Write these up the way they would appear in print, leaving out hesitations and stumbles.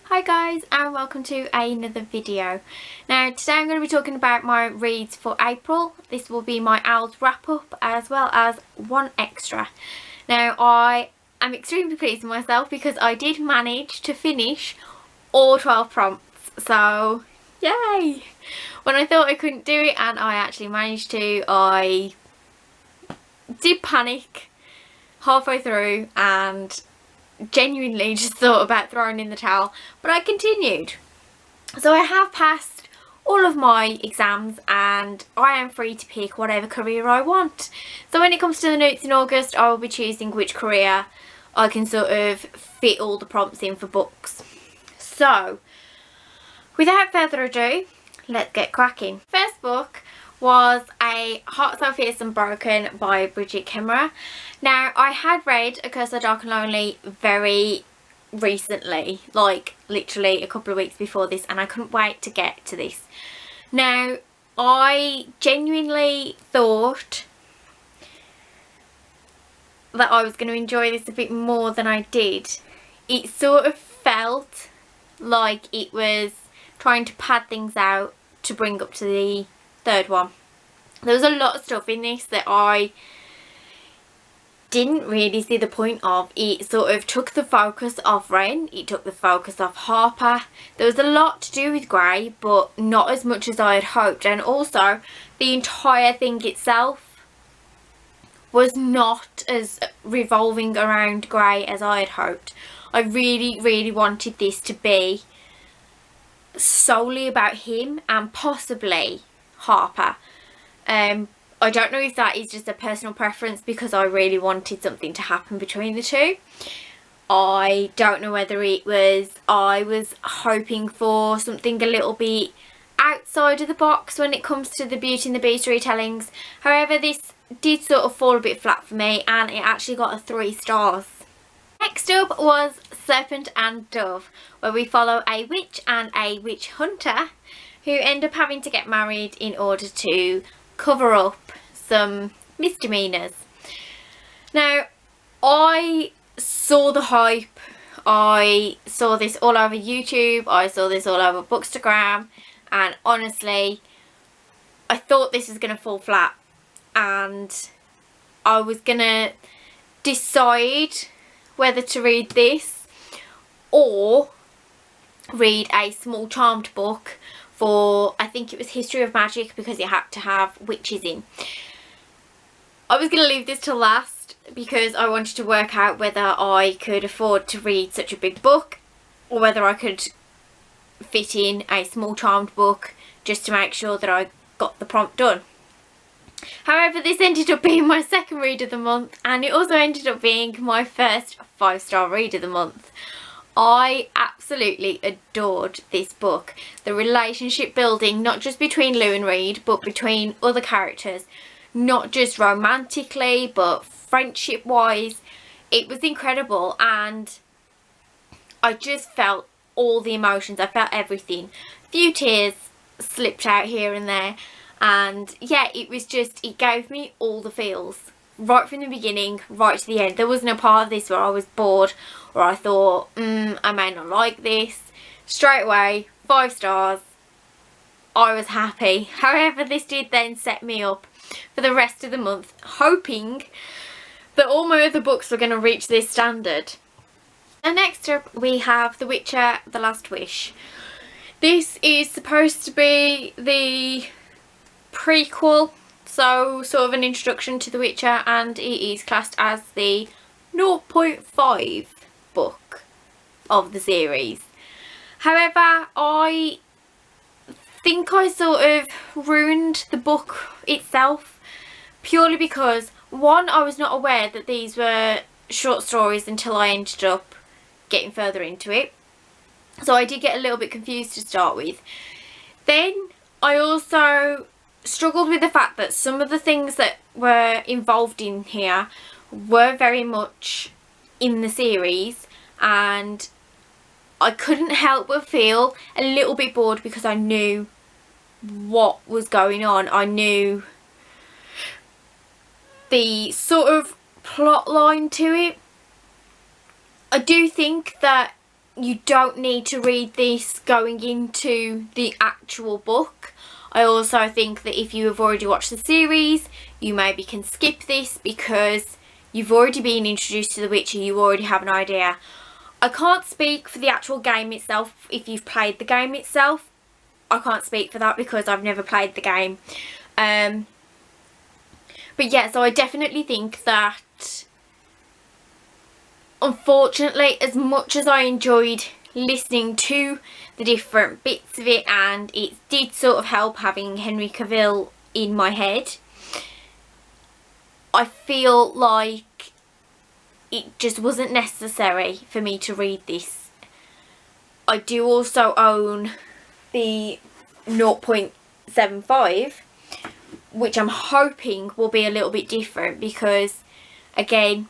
Hi guys, and welcome to another video. Now today I'm going to be talking about my reads for April. This will be my O.W.L wrap up as well as one extra. Now I am extremely pleased with myself because I did manage to finish all 12 prompts, so yay! When I thought I couldn't do it and I actually managed to, I did panic halfway through and genuinely just thought about throwing in the towel, but I continued. So I have passed all of my exams and I am free to pick whatever career I want. So when it comes to the N.E.W.T in August, I will be choosing which career I can sort of fit all the prompts in for books. So without further ado, let's get cracking. First book was A Heart So Fierce and Broken by Bridget Kemmerer. Now I had read A Curse So Dark and Lonely very recently, like literally a couple of weeks before this, and I couldn't wait to get to this. Now I genuinely thought that I was going to enjoy this a bit more than I did. It sort of felt like it was trying to pad things out to bring up to the third one. There was a lot of stuff in this that I didn't really see the point of. It sort of took the focus off Ren, it took the focus off Harper. There was a lot to do with Grey, but not as much as I had hoped, and also the entire thing itself was not as revolving around Grey as I had hoped. I really wanted this to be solely about him and possibly Harper. I don't know if that is just a personal preference because I really wanted something to happen between the two. I don't know whether it was I was hoping for something a little bit outside of the box when it comes to the Beauty and the Beast retellings. However, this did sort of fall a bit flat for me and it actually got a 3 stars. Next up was Serpent and Dove, where we follow a witch and a witch hunter who end up having to get married in order to cover up some misdemeanors. Now I saw the hype, I saw this all over YouTube, I saw this all over Bookstagram, and honestly I thought this was going to fall flat and I was going to decide whether to read this or read a small charmed book for, I think it was History of Magic, because it had to have witches in. I was going to leave this till last because I wanted to work out whether I could afford to read such a big book or whether I could fit in a small charmed book just to make sure that I got the prompt done. However, this ended up being my second read of the month, and it also ended up being my first 5-star read of the month. I absolutely adored this book. The relationship building, not just between Lou and Reed, but between other characters, not just romantically but friendship wise, it was incredible, and I just felt all the emotions. I felt everything. A few tears slipped out here and there, and yeah, it was just, it gave me all the feels right from the beginning right to the end. There wasn't a part of this where I was bored or I thought I may not like this. Straight away 5 stars. I was happy. However, this did then set me up for the rest of the month, hoping that all my other books were going to reach this standard. And next up we have The Witcher: The Last Wish. This is supposed to be the prequel, so sort of an introduction to The Witcher, and it is classed as the 0.5 book of the series. However, I think I sort of ruined the book itself purely because, one, I was not aware that these were short stories until I ended up getting further into it, so I did get a little bit confused to start with. Then I also struggled with the fact that some of the things that were involved in here were very much in the series, and I couldn't help but feel a little bit bored because I knew what was going on. I knew the sort of plot line to it. I do think that you don't need to read this going into the actual book. I also think that if you have already watched the series, you maybe can skip this because you've already been introduced to The Witcher, you already have an idea. I can't speak for the actual game itself. If you've played the game itself, I can't speak for that because I've never played the game. But yeah, so I definitely think that, unfortunately, as much as I enjoyed listening to the different bits of it, and it did sort of help having Henry Cavill in my head, I feel like it just wasn't necessary for me to read this. I do also own the 0.75, which I'm hoping will be a little bit different because, again,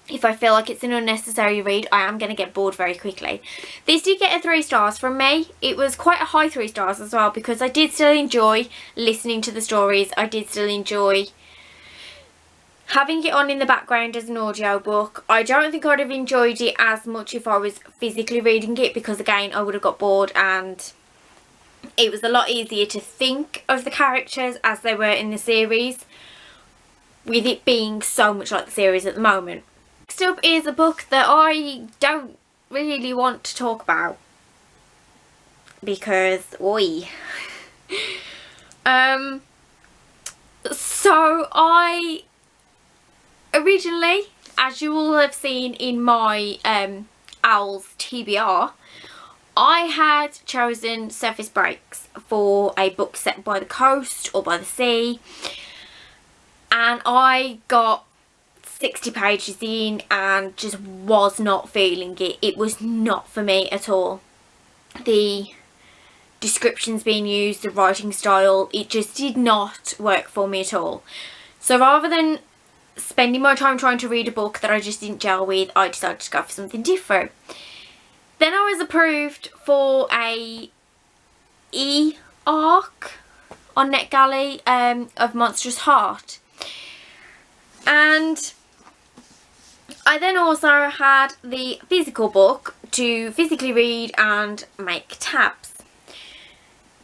if I feel like it's an unnecessary read, I am going to get bored very quickly. This did get a 3 stars from me. It was quite a high 3 stars as well because I did still enjoy listening to the stories. I did still enjoy having it on in the background as an audiobook. I don't think I'd have enjoyed it as much if I was physically reading it because, again, I would have got bored, and it was a lot easier to think of the characters as they were in the series, with it being so much like the series at the moment. Next up is a book that I don't really want to talk about because, oi. So I originally, as you all have seen in my O.W.L's TBR, I had chosen Surface Breaks for a book set by the coast or by the sea, and I got 60 pages in and just was not feeling it. It was not for me at all. The descriptions being used, the writing style, it just did not work for me at all. So rather than spending my time trying to read a book that I just didn't gel with, I decided to go for something different. Then I was approved for a e-arc on Galley of Monstrous Heart, and I then also had the physical book to physically read and make tabs.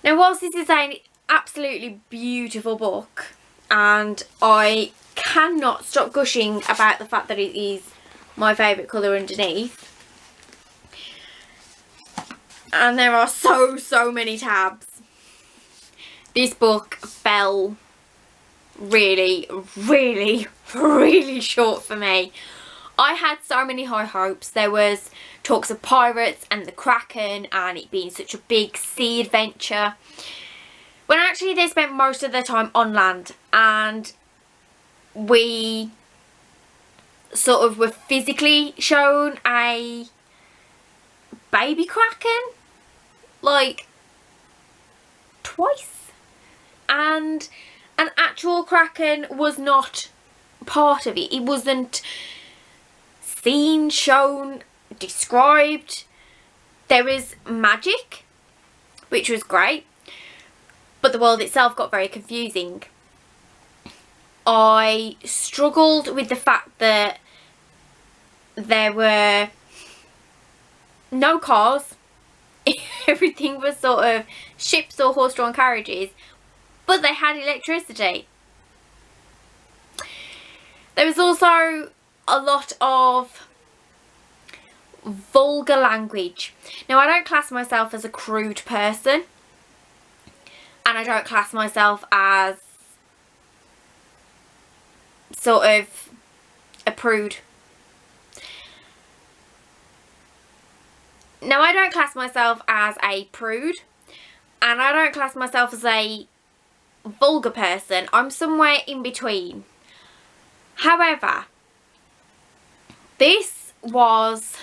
Now, whilst this is an absolutely beautiful book, and I cannot stop gushing about the fact that it is my favourite colour underneath, and there are so many tabs, this book fell really short for me. I had so many high hopes. There was talks of pirates and the Kraken and it being such a big sea adventure, when actually they spent most of their time on land, and we sort of were physically shown a baby Kraken like twice, and an actual Kraken was not part of it. It wasn't seen, shown, described. There was magic, which was great, but the world itself got very confusing. I struggled with the fact that there were no cars. Everything was sort of ships or horse-drawn carriages, but they had electricity. There was also a lot of vulgar language. Now, I don't class myself as a crude person, and I don't class myself as sort of a prude. Now, I don't class myself as a prude, and I don't class myself as a vulgar person. I'm somewhere in between. However, this was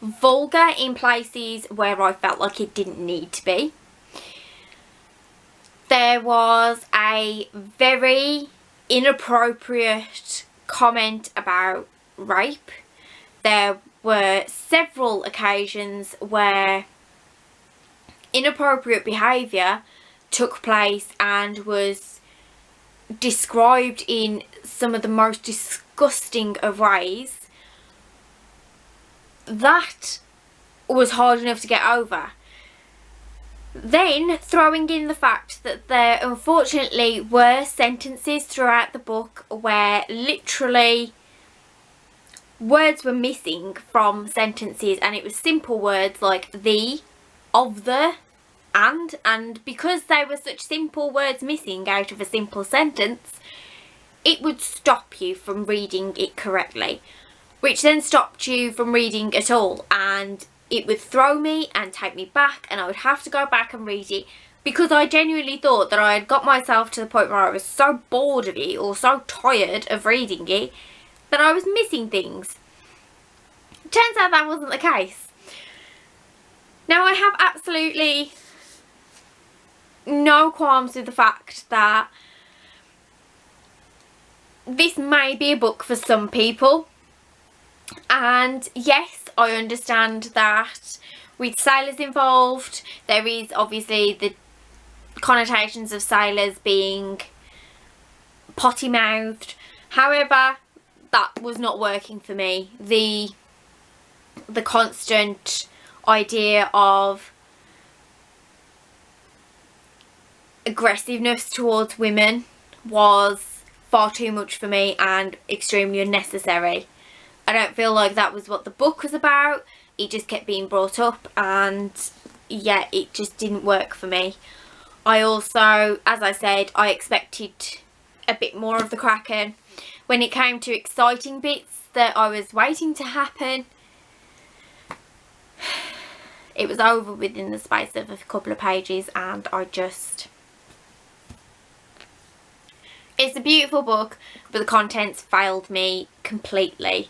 vulgar in places where I felt like it didn't need to be. There was a very inappropriate comment about rape. There were several occasions where inappropriate behaviour took place and was described in some of the most disgusting of ways. That was hard enough to get over. Then throwing in the fact that there unfortunately were sentences throughout the book where literally words were missing from sentences, and it was simple words like the, of the, and because there were such simple words missing out of a simple sentence, it would stop you from reading it correctly, which then stopped you from reading at all, and it would throw me and take me back, and I would have to go back and read it because I genuinely thought that I had got myself to the point where I was so bored of it or so tired of reading it that I was missing things. Turns out that wasn't the case. Now, I have absolutely no qualms with the fact that this may be a book for some people, and yes, I understand that with sailors involved there is obviously the connotations of sailors being potty mouthed. However, that was not working for me. The constant idea of aggressiveness towards women was far too much for me and extremely unnecessary. I don't feel like that was what the book was about. It just kept being brought up, and yeah, it just didn't work for me. I also, as I said, I expected a bit more of the Kraken. When it came to exciting bits that I was waiting to happen, it was over within the space of a couple of pages, and I just... It's a beautiful book, but the contents failed me completely.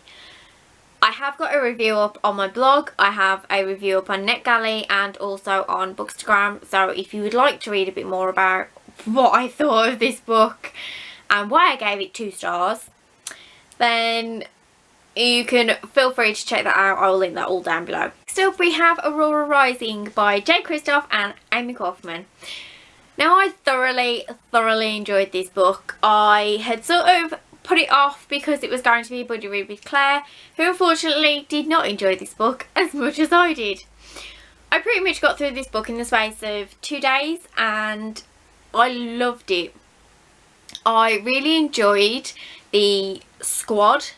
I have got a review up on my blog. I have a review up on Galley and also on Bookstagram. So if you would like to read a bit more about what I thought of this book and why I gave it 2 stars, then you can feel free to check that out. I'll link that all down below. Next up we have Aurora Rising by Jade Kristoff and Amy Kaufman. Now, I thoroughly enjoyed this book. I had sort of put it off because it was going to be a buddy read with Claire, who unfortunately did not enjoy this book as much as I did. I pretty much got through this book in the space of 2 days and I loved it. I really enjoyed the squad.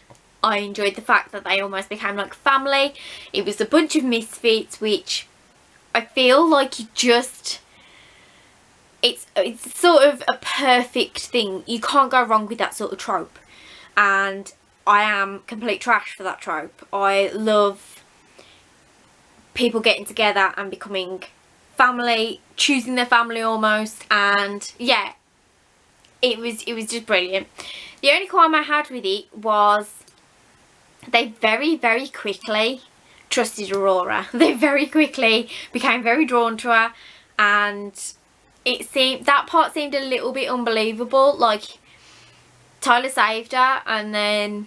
I enjoyed the fact that they almost became like family. It was a bunch of misfits, which I feel like you just... It's sort of a perfect thing. You can't go wrong with that sort of trope, and I am complete trash for that trope. I love people getting together and becoming family, choosing their family almost, and yeah, it was just brilliant. The only qualm I had with it was they very quickly trusted Aurora. They very quickly became very drawn to her, and it seemed, that part seemed a little bit unbelievable. Like, Tyler saved her and then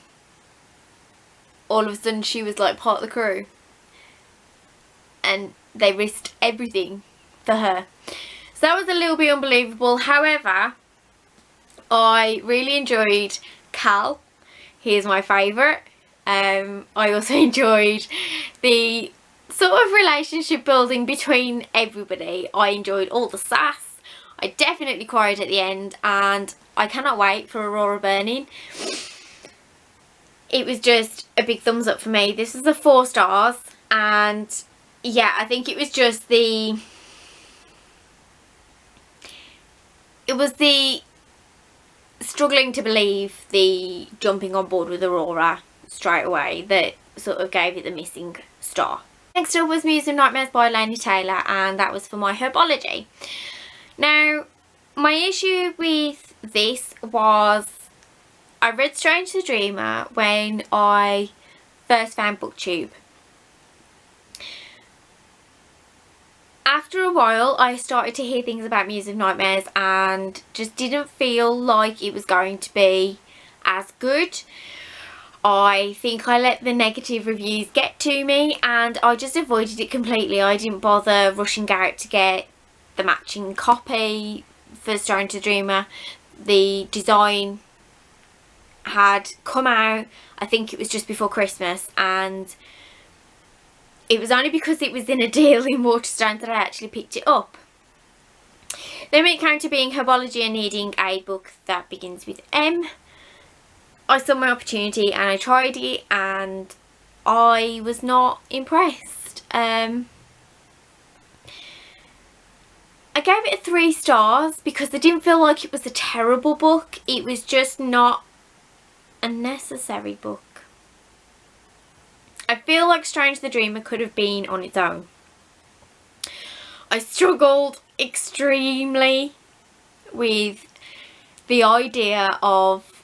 all of a sudden she was like part of the crew, and they risked everything for her. So that was a little bit unbelievable. However, I really enjoyed Cal. He is my favourite. I also enjoyed the sort of relationship building between everybody. I enjoyed all the sass. I definitely cried at the end, and I cannot wait for Aurora Burning. It was just a big thumbs up for me. This was a 4 stars, and yeah, I think it was just the... It was the struggling to believe the jumping on board with Aurora straight away that sort of gave it the missing star. Next up was Muse of Nightmares by Laini Taylor, and that was for my Herbology. Now, my issue with this was I read Strange the Dreamer when I first found BookTube. After a while, I started to hear things about Muse of Nightmares and just didn't feel like it was going to be as good. I think I let the negative reviews get to me and I just avoided it completely. I didn't bother rushing out to get the matching copy for Strange the Dreamer. The design had come out, I think it was just before Christmas, and it was only because it was in a deal in Waterstones that I actually picked it up. Then when it came to being Herbology and needing a book that begins with M, I saw my opportunity and I tried it and I was not impressed. I gave it 3 stars because I didn't feel like it was a terrible book. It was just not a necessary book. I feel like Strange the Dreamer could have been on its own. I struggled extremely with the idea of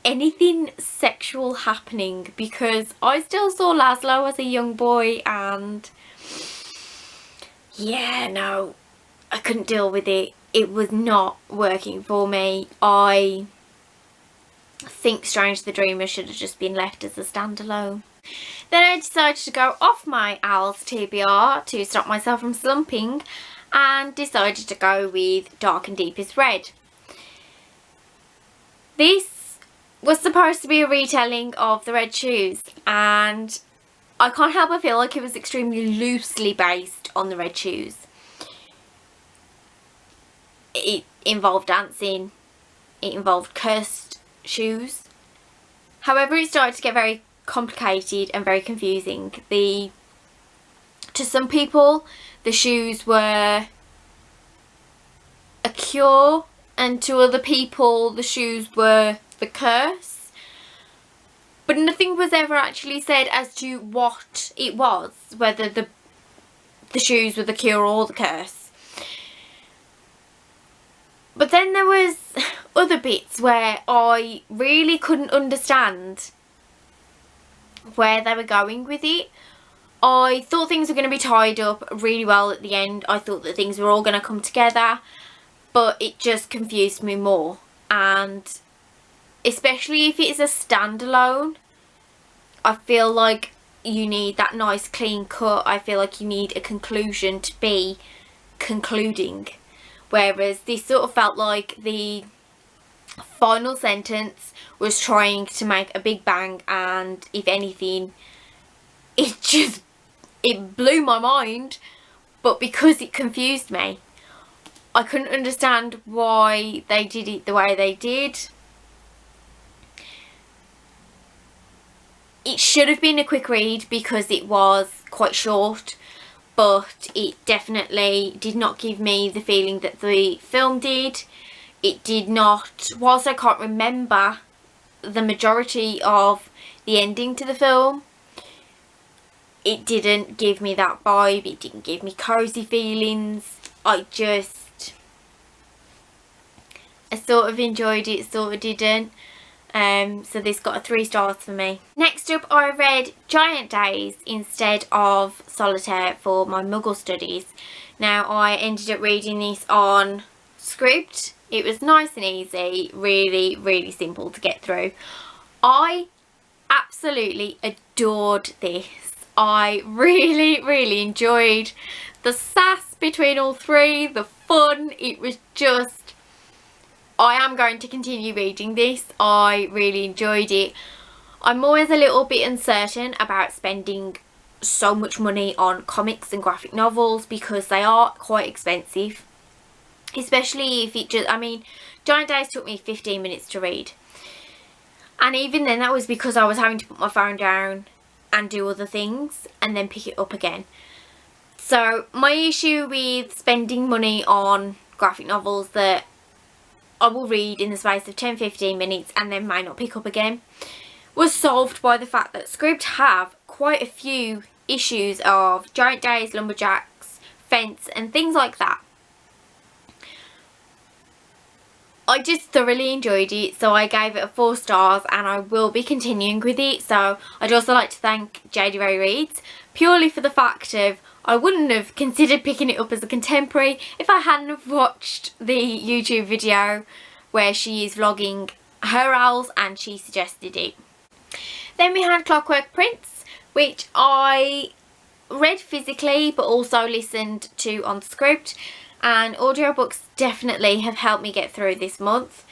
anything sexual happening because I still saw Laszlo as a young boy and yeah, no, I couldn't deal with it. It was not working for me. I think Strange the Dreamer should have just been left as a standalone. Then I decided to go off my O.W.L's TBR to stop myself from slumping and decided to go with Dark and Deepest Red. This was supposed to be a retelling of The Red Shoes and I can't help but feel like it was extremely loosely based on The Red Shoes. It involved dancing, it involved cursed shoes. However, it started to get very complicated and very confusing. To some people the shoes were a cure and to other people the shoes were the curse, but nothing was ever actually said as to what it was, whether the shoes were the cure or the curse. But then there was other bits where I really couldn't understand where they were going with it. I thought things were going to be tied up really well at the end. I thought that things were all going to come together, but it just confused me more. And especially if it is a standalone, I feel like you need that nice clean cut. I feel like you need a conclusion to be concluding, whereas this sort of felt like the final sentence was trying to make a big bang, and if anything it blew my mind. But because it confused me, I couldn't understand why they did it the way they did. It should have been a quick read because it was quite short, but it definitely did not give me the feeling that the film did. It did not, whilst I can't remember the majority of the ending to the film, it didn't give me that vibe. It didn't give me cozy feelings. I sort of enjoyed it, sort of didn't. So this got a 3 stars for me. Next up, I read Giant Days instead of Solitaire for my Muggle studies. Now, I ended up reading this on Script. It was nice and easy, really, really simple to get through. I absolutely adored this. I really, really enjoyed the sass between all 3, the fun. It was just, I am going to continue reading this. I really enjoyed it. I'm always a little bit uncertain about spending so much money on comics and graphic novels because they are quite expensive. Especially if it just, I mean, Giant Days took me 15 minutes to read. And even then that was because I was having to put my phone down and do other things and then pick it up again. So my issue with spending money on graphic novels that I will read in the space of 10-15 minutes and then may not pick up again was solved by the fact that Script have quite a few issues of Giant Days, Lumberjacks, Fence and things like that. I just thoroughly enjoyed it, so I gave it a 4 stars and I will be continuing with it. So I'd also like to thank Jade Reads purely for the fact of I wouldn't have considered picking it up as a contemporary if I hadn't have watched the YouTube video where she is vlogging her owls and she suggested it. Then we had Clockwork Prints, which I read physically but also listened to on Script. And audiobooks definitely have helped me get through this month.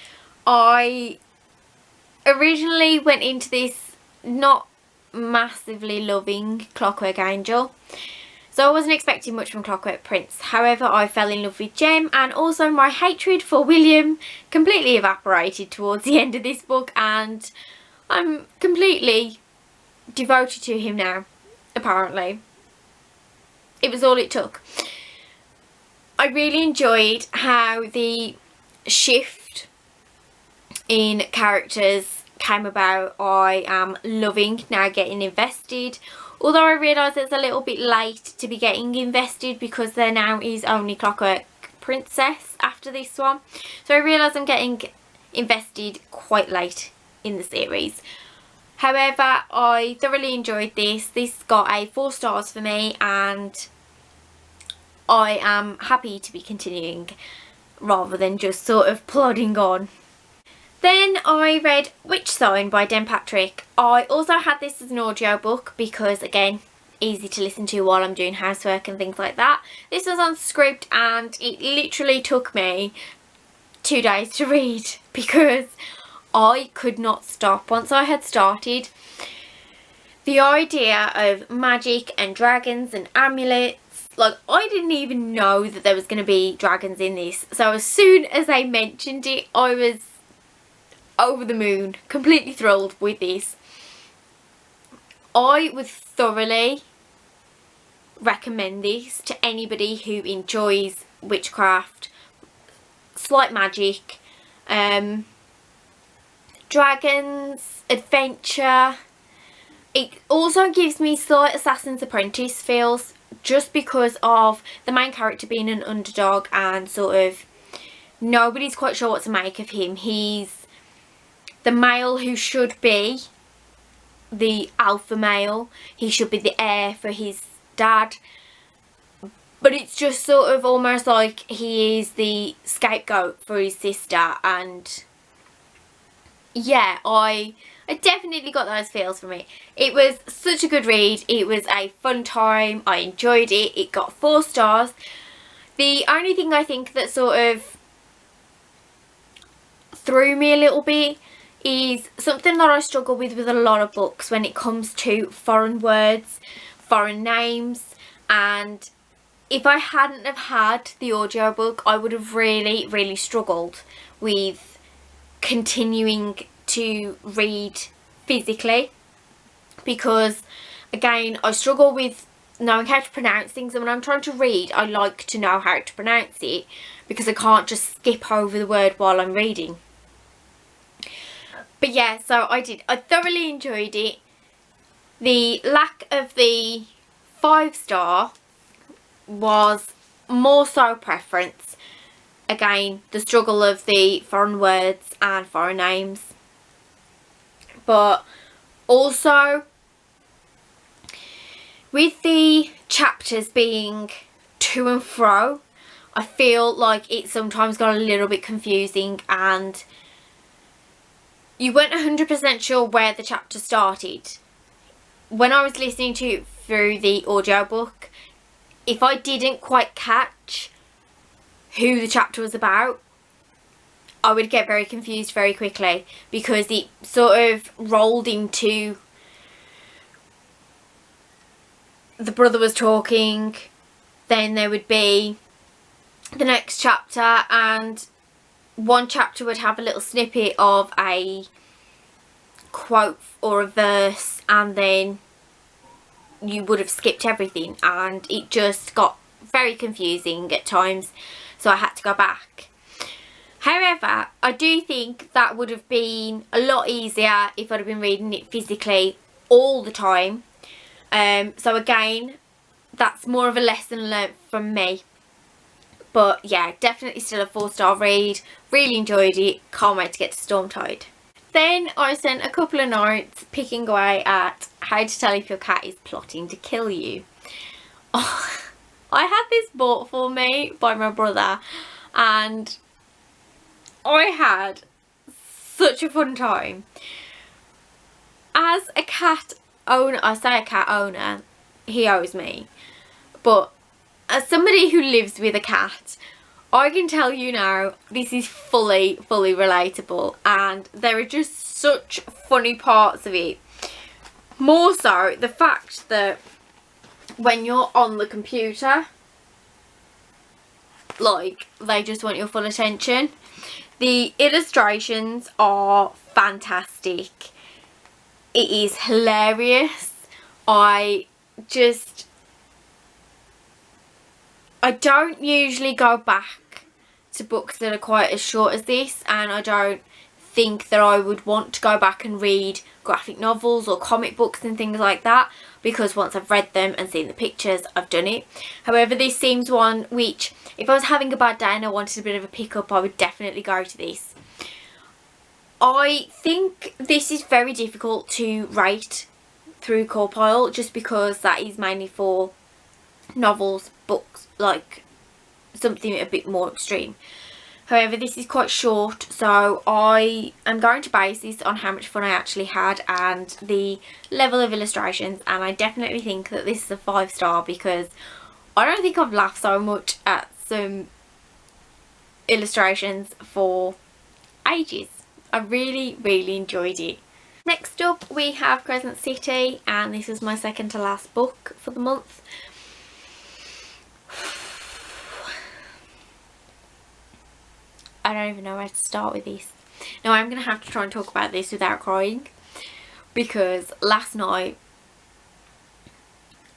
I originally went into this not massively loving Clockwork Angel. So I wasn't expecting much from Clockwork Prints. However, I fell in love with Jem, and also my hatred for William completely evaporated towards the end of this book, and I'm completely devoted to him now, apparently. It was all it took. I really enjoyed how the shift in characters came about. I am loving now getting invested, although I realise it's a little bit late to be getting invested because there now is only Clockwork Princess after this one. So I realise I'm getting invested quite late in the series. However, I thoroughly enjoyed this. This got a 4 stars for me, and I am happy to be continuing rather than just sort of plodding on. Then I read Witch Sowing by Den Patrick. I also had this as an audio book because, again, easy to listen to while I'm doing housework and things like that. This was on script, and it literally took me 2 days to read because I could not stop. Once I had started, the idea of magic and dragons and amulets, like, I didn't even know that there was going to be dragons in this. So as soon as they mentioned it, I was over the moon, completely thrilled with this. I would thoroughly recommend this to anybody who enjoys witchcraft, slight magic, dragons, adventure. It also gives me slight Assassin's Apprentice feels, just because of the main character being an underdog and sort of nobody's quite sure what to make of him. He's the male who should be the alpha male. He should be the heir for his dad. But it's just sort of almost like he is the scapegoat for his sister. And yeah, I definitely got those feels from it. It was such a good read. It was a fun time. I enjoyed it. It got 4 stars. The only thing I think that sort of threw me a little bit is something that I struggle with a lot of books when it comes to foreign words, foreign names, and if I hadn't have had the audiobook, I would have really struggled with continuing to read physically, because again, I struggle with knowing how to pronounce things, and when I'm trying to read, I like to know how to pronounce it because I can't just skip over the word while I'm reading. But yeah, so I thoroughly enjoyed it. The lack of the 5-star was more so preference. Again, the struggle of the foreign words and foreign names. But also, with the chapters being to and fro, I feel like it sometimes got a little bit confusing, and you weren't 100% sure where the chapter started. When I was listening to it through the audiobook, if I didn't quite catch who the chapter was about, I would get very confused very quickly, because it sort of rolled into the brother was talking, then there would be the next chapter, and one chapter would have a little snippet of a quote or a verse, and then you would have skipped everything, and it just got very confusing at times, so I had to go back. However, I do think that would have been a lot easier if I'd have been reading it physically all the time. So again, that's more of a lesson learnt from me. But yeah, definitely still a 4-star read. Really enjoyed it. Can't wait to get to Stormtide. Then I sent a couple of notes picking away at how to tell if your cat is plotting to kill you. Oh, I had this bought for me by my brother, and I had such a fun time. As a cat owner, I say a cat owner, he owes me, but as somebody who lives with a cat, I can tell you now, this is fully relatable, and there are just such funny parts of it. more so the fact that when you're on the computer, like, they just want your full attention. The illustrations are fantastic. It is hilarious. I don't usually go back to books that are quite as short as this, and I don't think that I would want to go back and read graphic novels or comic books and things like that, because once I've read them and seen the pictures, I've done it. However, this seems one which, if I was having a bad day and I wanted a bit of a pick up, I would definitely go to this. I think this is very difficult to rate through Corpile, just because that is mainly for novels, books, like something a bit more extreme. However, this is quite short, so I am going to base this on how much fun I actually had and the level of illustrations, and I definitely think that this is a 5-star, because I don't think I've laughed so much at some illustrations for ages. I really enjoyed it. Next up we have Crescent City, and this is my second to last book for the month. I don't even know where to start with this. Now, I'm going to have to try and talk about this without crying, because last night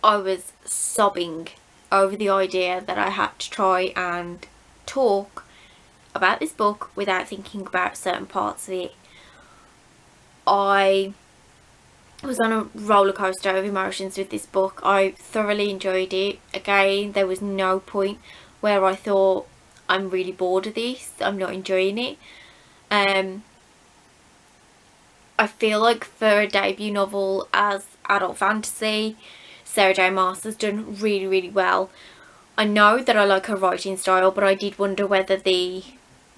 I was sobbing over the idea that I had to try and talk about this book without thinking about certain parts of it. I was on a roller coaster of emotions with this book. I thoroughly enjoyed it. Again, there was no point where I thought, I'm really bored of this, I'm not enjoying it. I feel like for a debut novel as adult fantasy, Sarah J Maas has done really well. I know that I like her writing style, but I did wonder whether the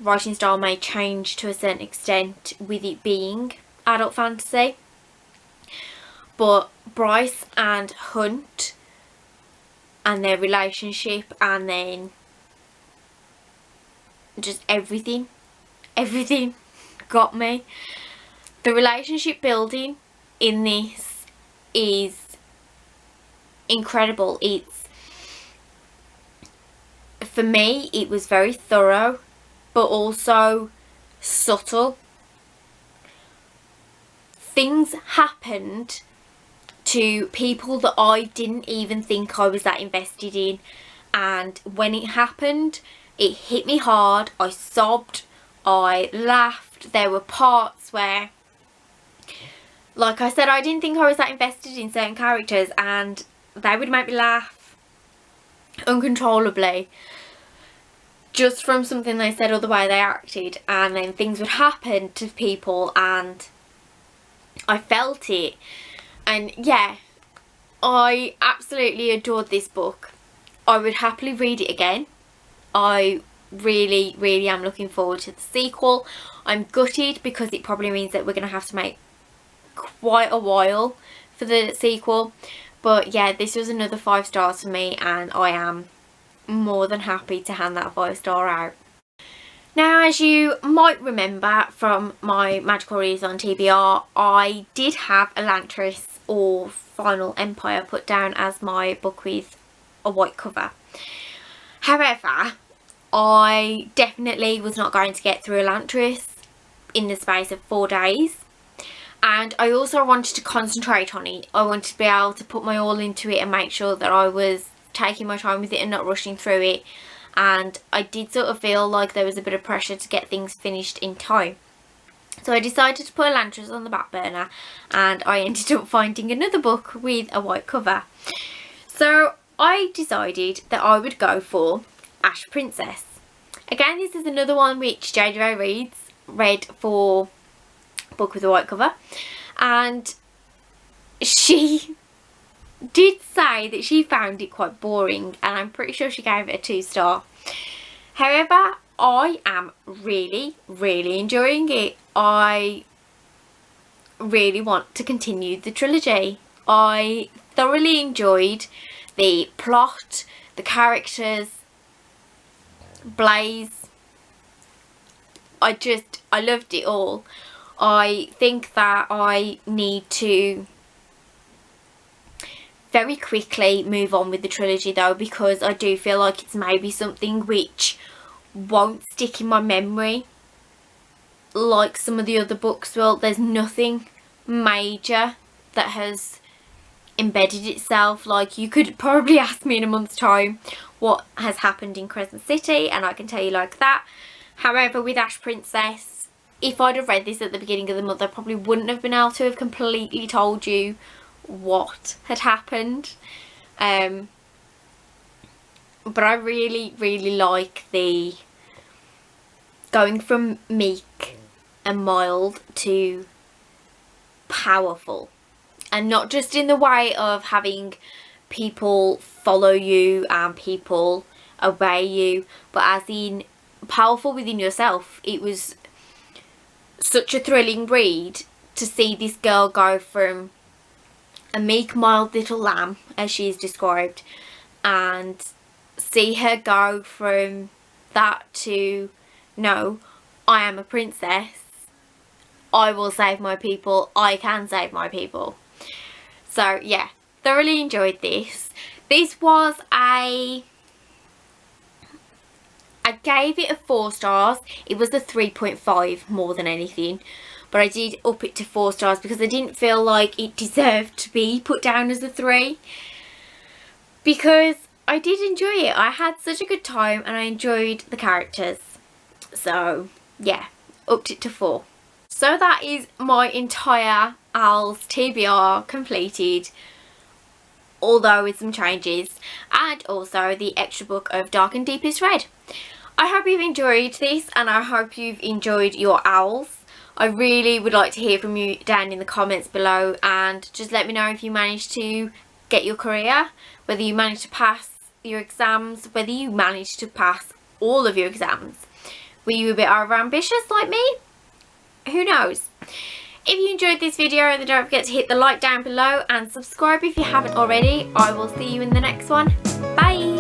writing style may change to a certain extent with it being adult fantasy. But Bryce and Hunt and their relationship, and then just everything got me. The relationship building in this is incredible. For me, it was very thorough, but also subtle. Things happened to people that I didn't even think I was that invested in, and when it happened, it hit me hard. I sobbed, I laughed. There were parts where, like I said, I didn't think I was that invested in certain characters, and they would make me laugh uncontrollably just from something they said or the way they acted, and then things would happen to people and I felt it. And yeah, I absolutely adored this book. I would happily read it again. I really am looking forward to the sequel. I'm gutted because it probably means that we're going to have to make quite a while for the sequel. But yeah, this was another 5 stars for me, and I am more than happy to hand that 5-star out. Now, as you might remember from my magical reads on TBR, I did have Elantris or Final Empire put down as my book with a white cover. However, I definitely was not going to get through Elantris in the space of 4 days, and I also wanted to concentrate on it. I wanted to be able to put my all into it and make sure that I was taking my time with it and not rushing through it, and I did sort of feel like there was a bit of pressure to get things finished in time. So I decided to put Elantris on the back burner, and I ended up finding another book with a white cover. So I decided that I would go for Ash Princess. Again, this is another one which Jade read for book with a white cover, and she did say that she found it quite boring, and I'm pretty sure she gave it a 2-star. However, I am really enjoying it. I really want to continue the trilogy. I thoroughly enjoyed the plot, the characters, Blaze. I loved it all. I think that I need to very quickly move on with the trilogy though, because I do feel like it's maybe something which won't stick in my memory like some of the other books will. There's nothing major that has embedded itself. Like, you could probably ask me in a month's time what has happened in Crescent City and I can tell you like that. However, with Ash Princess, if I'd have read this at the beginning of the month, I probably wouldn't have been able to have completely told you what had happened. But I really like the going from meek and mild to powerful, and not just in the way of having people follow you and people obey you, but as in powerful within yourself. It was such a thrilling read to see this girl go from a meek, mild little lamb, as she is described, and see her go from that to, no, I am a princess, I will save my people, I can save my people. So yeah, thoroughly enjoyed this. This was I gave it a 4 stars. It was a 3.5 more than anything, but I did up it to 4 stars because I didn't feel like it deserved to be put down as a 3, because I did enjoy it. I had such a good time and I enjoyed the characters. So yeah, upped it to 4. So that is my entire O.W.L's TBR completed, although with some changes, and also the extra book of Dark and Deepest Red. I hope you've enjoyed this and I hope you've enjoyed your O.W.Ls. I really would like to hear from you down in the comments below, and just let me know if you managed to get your career, whether you managed to pass your exams, whether you managed to pass all of your exams. Were you a bit over ambitious like me? Who knows? If you enjoyed this video, then don't forget to hit the like down below and subscribe if you haven't already. I will see you in the next one. Bye!